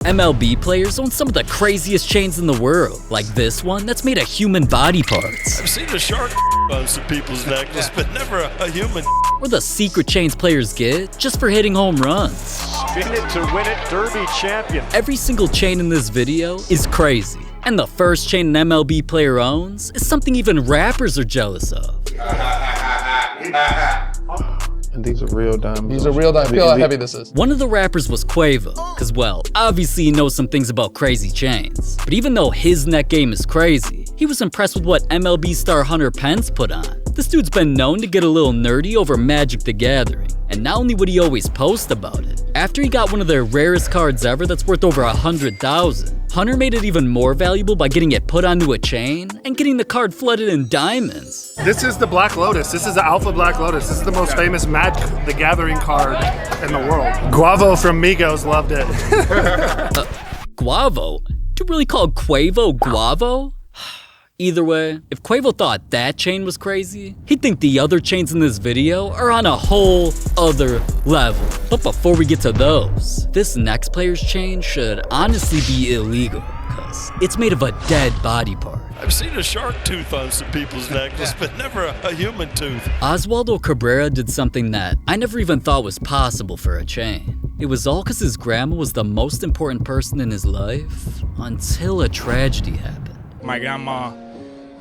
MLB players own some of the craziest chains in the world, like this one that's made of human body parts. I've seen a shark on some people's necklace, but never a human. Or the secret chains players get just for hitting home runs. Spin it to win it, Derby champion. Every single chain in this video is crazy. And the first chain an MLB player owns is something even rappers are jealous of. And these are real diamonds. These are real diamonds. Feel how heavy this is. One of the rappers was Quavo, cause well, obviously he knows some things about crazy chains. But even though his net game is crazy, he was impressed with what MLB star Hunter Pence put on. This dude's been known to get a little nerdy over Magic the Gathering, and not only would he always post about it, after he got one of their rarest cards ever that's worth over 100,000, Hunter made it even more valuable by getting it put onto a chain and getting the card flooded in diamonds. This is the Black Lotus. This is the Alpha Black Lotus. This is the most famous Magic the Gathering card in the world. Guavo from Migos loved it. Guavo? Do you really call Quavo Guavo? Either way, if Quavo thought that chain was crazy, he'd think the other chains in this video are on a whole other level. But before we get to those, this next player's chain should honestly be illegal, cause it's made of a dead body part. I've seen a shark tooth on some people's necklace, but never a human tooth. Oswaldo Cabrera did something that I never even thought was possible for a chain. It was all cause his grandma was the most important person in his life until a tragedy happened. My grandma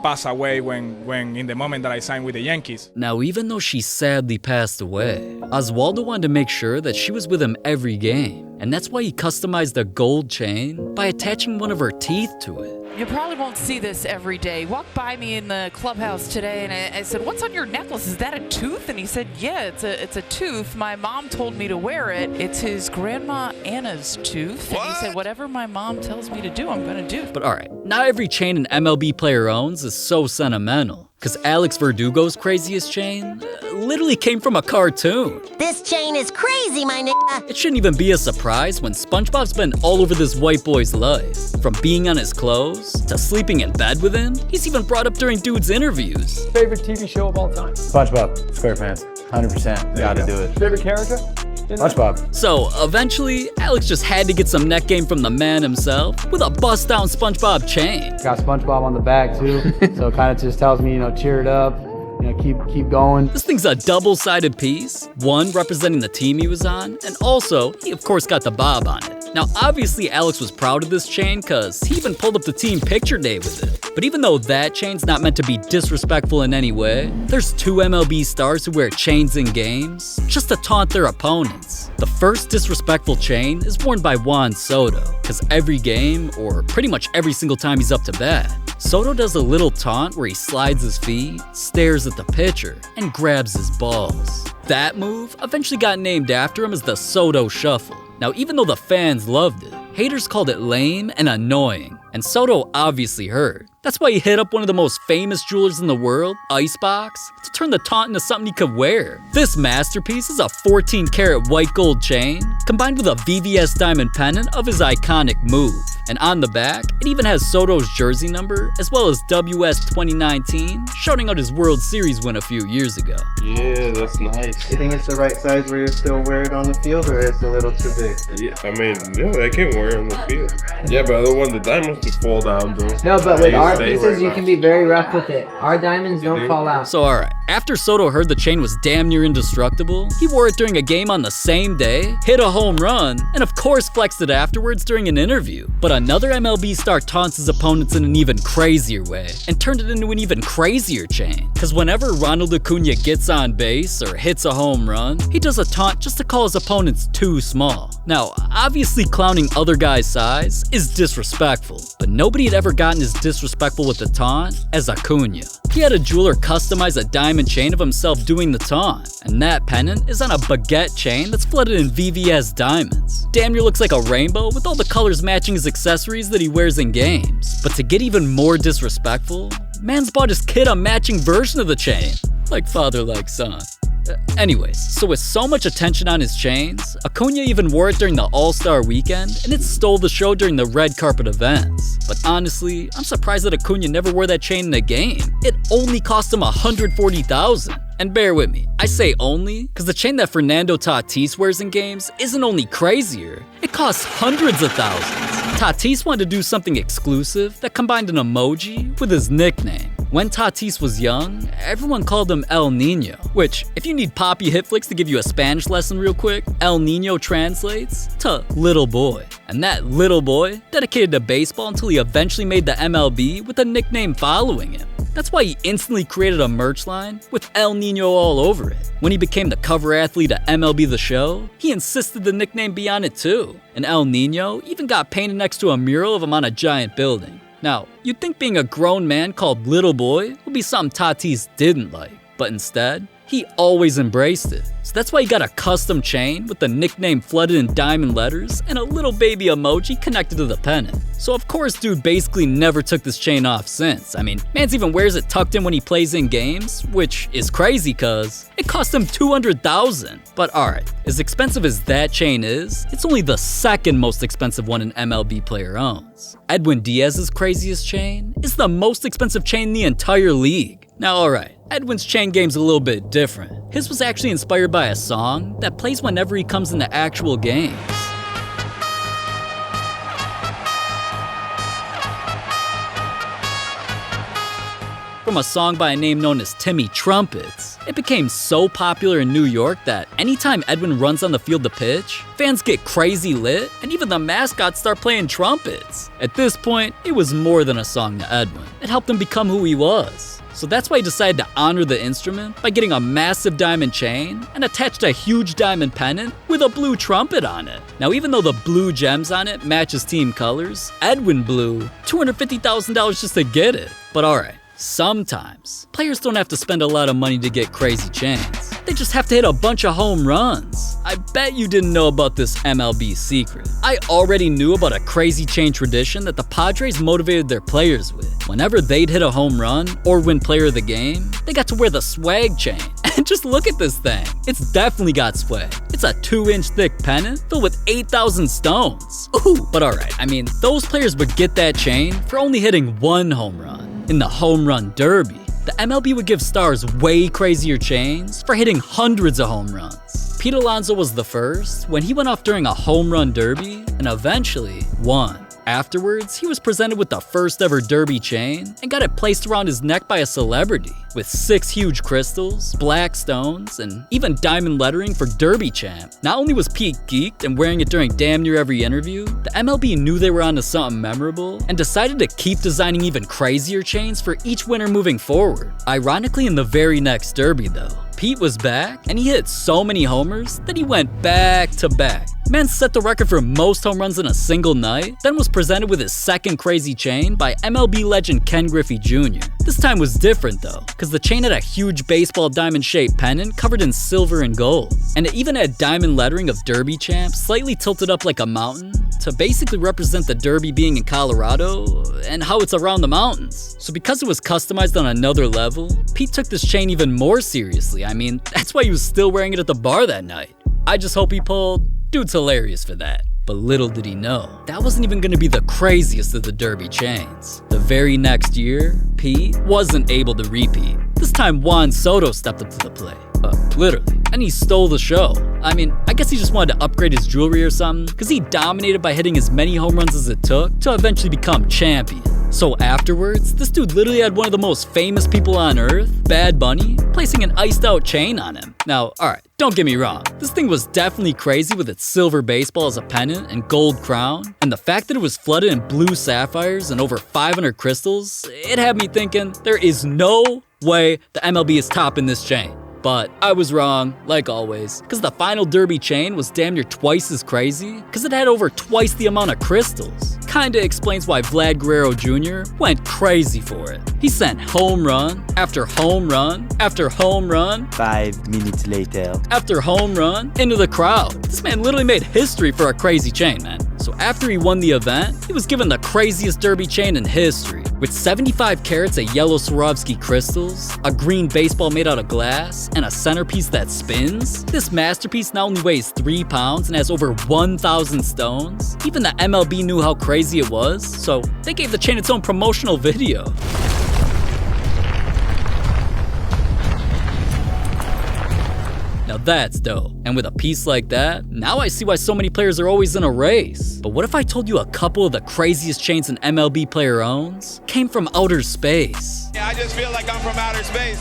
passed away when in the moment that I signed with the Yankees. Now, even though she sadly passed away, Oswaldo wanted to make sure that she was with him every game. And that's why he customized a gold chain by attaching one of her teeth to it. You probably won't see this every day. Walked by me in the clubhouse today and I said, "What's on your necklace? Is that a tooth?" And he said, "Yeah, it's a tooth. My mom told me to wear it. It's his grandma Anna's tooth." What? And he said, "Whatever my mom tells me to do, I'm gonna do." But alright, not every chain an MLB player owns is so sentimental. Cause Alex Verdugo's craziest chain literally came from a cartoon. This chain is crazy, my nigga. It shouldn't even be a surprise when SpongeBob's been all over this white boy's life. From being on his clothes, to sleeping in bed with him, he's even brought up during dude's interviews. Favorite TV show of all time? SpongeBob, SquarePants, 100%. Gotta do it. Favorite character? SpongeBob. So eventually, Alex just had to get some net game from the man himself with a bust down SpongeBob chain. Got SpongeBob on the back too, so it kind of just tells me, cheer it up, keep going. This thing's a double-sided piece, one representing the team he was on, and also, he of course got the Bob on it. Now obviously Alex was proud of this chain cause he even pulled up the team picture day with it. But even though that chain's not meant to be disrespectful in any way, there's two MLB stars who wear chains in games just to taunt their opponents. The first disrespectful chain is worn by Juan Soto, cause every game, or pretty much every single time he's up to bat, Soto does a little taunt where he slides his feet, stares at the pitcher, and grabs his balls. That move eventually got named after him as the Soto Shuffle. Now, even though the fans loved it, haters called it lame and annoying, and Soto obviously heard. That's why he hit up one of the most famous jewelers in the world, Icebox, to turn the taunt into something he could wear. This masterpiece is a 14-karat white gold chain, combined with a VVS diamond pendant of his iconic move. And on the back, it even has Soto's jersey number, as well as WS 2019, shouting out his World Series win a few years ago. Yeah, that's nice. You think it's the right size where you still wear it on the field, or it's a little too big? Yeah, I mean, I can wear it on the field. Yeah, but I don't want the diamonds to fall down, though. No, but with our pieces, you can be very rough with it. Our diamonds don't fall out. So alright, after Soto heard the chain was damn near indestructible, he wore it during a game on the same day, hit a home run, and of course flexed it afterwards during an interview. But another MLB star taunts his opponents in an even crazier way, and turned it into an even crazier chain. Cause whenever Ronald Acuna gets on base or hits a home run, he does a taunt just to call his opponents too small. Now, obviously clowning other guys' size is disrespectful, but nobody had ever gotten as disrespectful with the taunt as Acuna. He had a jeweler customize a diamond chain of himself doing the taunt, and that pendant is on a baguette chain that's flooded in VVS diamonds. Damn near looks like a rainbow with all the colors matching his accessories that he wears in games. But to get even more disrespectful, man's bought his kid a matching version of the chain. Like father, like son. Anyways, so with so much attention on his chains, Acuna even wore it during the All-Star weekend, and it stole the show during the red carpet events. But honestly, I'm surprised that Acuna never wore that chain in a game. It only cost him $140,000. And bear with me, I say only, because the chain that Fernando Tatis wears in games isn't only crazier, it costs hundreds of thousands. Tatis wanted to do something exclusive that combined an emoji with his nickname. When Tatis was young, everyone called him El Nino, which, if you need Poppy HitFlix to give you a Spanish lesson real quick, El Nino translates to little boy. And that little boy dedicated to baseball until he eventually made the MLB with a nickname following him. That's why he instantly created a merch line with El Nino all over it. When he became the cover athlete at MLB The Show, he insisted the nickname be on it too. And El Nino even got painted next to a mural of him on a giant building. Now, you'd think being a grown man called Little Boy would be something Tatis didn't like, but instead, he always embraced it. So that's why he got a custom chain with the nickname flooded in diamond letters and a little baby emoji connected to the pennant. So of course dude basically never took this chain off since. I mean, man's even wears it tucked in when he plays in games, which is crazy cause it cost him $200,000. But alright, as expensive as that chain is, it's only the second most expensive one an MLB player owns. Edwin Diaz's craziest chain is the most expensive chain in the entire league. Now alright, Edwin's chain game's a little bit different. His was actually inspired by a song that plays whenever he comes into actual games. From a song by a name known as Timmy Trumpets. It became so popular in New York that anytime Edwin runs on the field to pitch, fans get crazy lit, and even the mascots start playing trumpets. At this point, it was more than a song to Edwin. It helped him become who he was. So that's why he decided to honor the instrument by getting a massive diamond chain and attached a huge diamond pennant with a blue trumpet on it. Now even though the blue gems on it match his team colors, Edwin blew $250,000 just to get it. But alright, sometimes players don't have to spend a lot of money to get crazy chains. They just have to hit a bunch of home runs. I bet you didn't know about this MLB secret. I already knew about a crazy chain tradition that the Padres motivated their players with. Whenever they'd hit a home run or win player of the game, they got to wear the swag chain. And just look at this thing. It's definitely got swag. It's a 2-inch thick pennant filled with 8,000 stones. Ooh, but alright, I mean, those players would get that chain for only hitting one home run in the home run derby. The MLB would give stars way crazier chains for hitting hundreds of home runs. Pete Alonso was the first when he went off during a home run derby and eventually won. Afterwards, he was presented with the first ever derby chain and got it placed around his neck by a celebrity with 6 huge crystals, black stones, and even diamond lettering for Derby Champ. Not only was Pete geeked and wearing it during damn near every interview, the MLB knew they were onto something memorable and decided to keep designing even crazier chains for each winner moving forward. Ironically, in the very next derby though, Pete was back and he hit so many homers that he went back to back. Man set the record for most home runs in a single night, then was presented with his second crazy chain by MLB legend Ken Griffey Jr. This time was different though, because the chain had a huge baseball diamond-shaped pennant covered in silver and gold. And it even had diamond lettering of Derby Champ slightly tilted up like a mountain to basically represent the Derby being in Colorado and how it's around the mountains. So because it was customized on another level, Pete took this chain even more seriously. I mean, that's why he was still wearing it at the bar that night. I just hope he pulled. Dude's hilarious for that. But little did he know, that wasn't even gonna be the craziest of the Derby chains. The very next year, Pete wasn't able to repeat. This time Juan Soto stepped up to the plate. Literally. And he stole the show. I mean, I guess he just wanted to upgrade his jewelry or something, because he dominated by hitting as many home runs as it took to eventually become champion. So afterwards, this dude literally had one of the most famous people on earth, Bad Bunny, placing an iced out chain on him. Now, alright, don't get me wrong, this thing was definitely crazy with its silver baseball as a pennant and gold crown, and the fact that it was flooded in blue sapphires and over 500 crystals, it had me thinking, there is no way the MLB is topping this chain. But I was wrong, like always, because the final Derby chain was damn near twice as crazy, because it had over twice the amount of crystals. Kinda explains why Vlad Guerrero Jr. went crazy for it. He sent home run, after home run, after home run, 5 minutes later, after home run, into the crowd. This man literally made history for a crazy chain, man. So after he won the event, he was given the craziest Derby chain in history. With 75 carats of yellow Swarovski crystals, a green baseball made out of glass, and a centerpiece that spins, this masterpiece not only weighs 3 pounds and has over 1,000 stones, even the MLB knew how crazy it was, so they gave the chain its own promotional video. Now that's dope. And with a piece like that, now I see why so many players are always in a race. But what if I told you a couple of the craziest chains an MLB player owns came from outer space? Yeah, I just feel like I'm from outer space.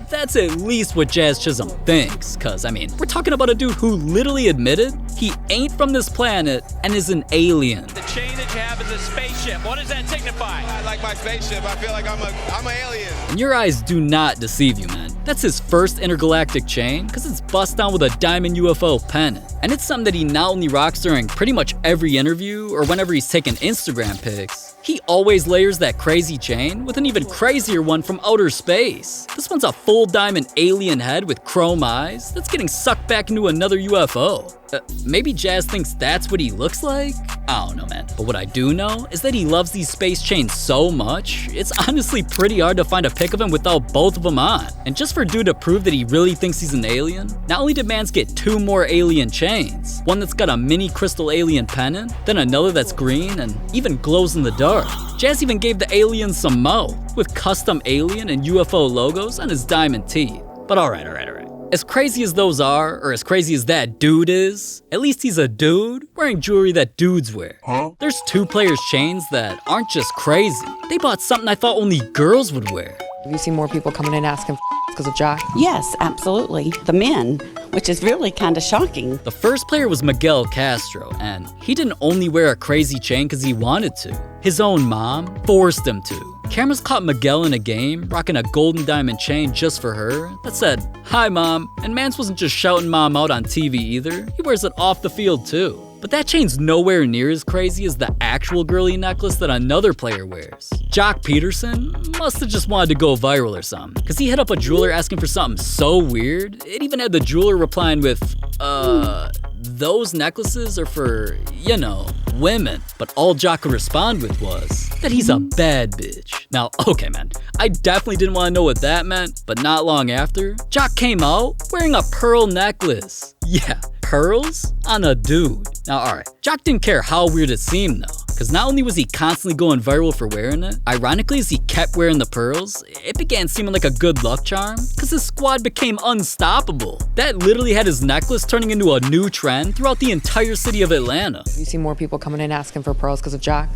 That's at least what Jazz Chisholm thinks, cause I mean, we're talking about a dude who literally admitted he ain't from this planet and is an alien. The chain that you have is a spaceship. What does that signify? I like my spaceship. I feel like I'm an alien. And your eyes do not deceive you, man. That's his first intergalactic chain, cause it's bust down with a diamond UFO pennant. And it's something that he not only rocks during pretty much every interview or whenever he's taking Instagram pics, he always layers that crazy chain with an even crazier one from outer space. This one's a full diamond alien head with chrome eyes that's getting sucked back into another UFO. Maybe Jazz thinks that's what he looks like? I don't know, man. But what I do know is that he loves these space chains so much, it's honestly pretty hard to find a pic of him without both of them on. And just for dude to prove that he really thinks he's an alien, not only did mans get 2 more alien chains, one that's got a mini crystal alien pennant, then another that's green and even glows in the dark. Jazz even gave the aliens some mo, with custom alien and UFO logos on his diamond teeth. But alright. As crazy as those are, or as crazy as that dude is, at least he's a dude wearing jewelry that dudes wear. There's 2 players' chains that aren't just crazy. They bought something I thought only girls would wear. Have you seen more people coming in asking because of Jock? Yes, absolutely. The men, which is really kind of shocking. The first player was Miguel Castro, and he didn't only wear a crazy chain because he wanted to. His own mom forced him to. Cameras caught Miguel in a game rocking a golden diamond chain just for her that said, "Hi Mom," and Mans wasn't just shouting Mom out on TV either, he wears it off the field too. But that chain's nowhere near as crazy as the actual girly necklace that another player wears. Jock Peterson must have just wanted to go viral or something, cause he hit up a jeweler asking for something so weird, it even had the jeweler replying with, those necklaces are for, you know, women. But all Jock could respond with was that he's a bad bitch. Now, okay man, I definitely didn't want to know what that meant, but not long after, Jock came out wearing a pearl necklace. Yeah, pearls on a dude. Now alright, Jock didn't care how weird it seemed though, because not only was he constantly going viral for wearing it, ironically as he kept wearing the pearls, it began seeming like a good luck charm, because his squad became unstoppable. That literally had his necklace turning into a new trend throughout the entire city of Atlanta. Have you seen more people coming in asking for pearls because of Jock?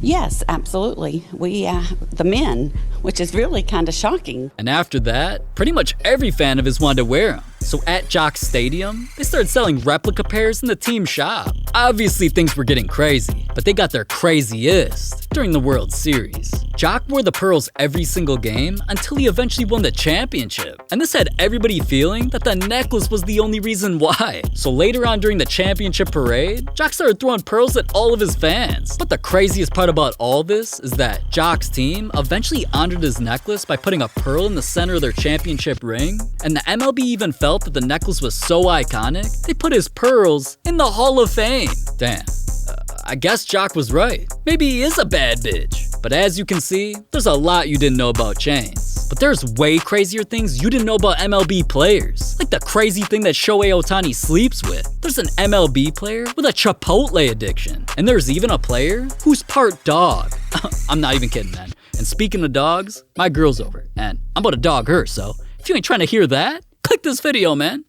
Yes, absolutely. The men, which is really kind of shocking. And after that, pretty much every fan of his wanted to wear them. So at Jock's stadium, they started selling replica pairs in the team shop. Obviously things were getting crazy, but they got their craziest during the World Series. Jock wore the pearls every single game until he eventually won the championship. And this had everybody feeling that the necklace was the only reason why. So later on during the championship parade, Jock started throwing pearls at all of his fans. But the craziest part about all this is that Jock's team eventually honored his necklace by putting a pearl in the center of their championship ring. And the MLB even felt that the necklace was so iconic, they put his pearls in the Hall of Fame. Damn. I guess Jock was right. Maybe he is a bad bitch. But as you can see, there's a lot you didn't know about chains. But there's way crazier things you didn't know about MLB players. Like the crazy thing that Shohei Ohtani sleeps with. There's an MLB player with a Chipotle addiction. And there's even a player who's part dog. I'm not even kidding, man. And speaking of dogs, my girl's over. And I'm about to dog her, so if you ain't trying to hear that, click this video, man.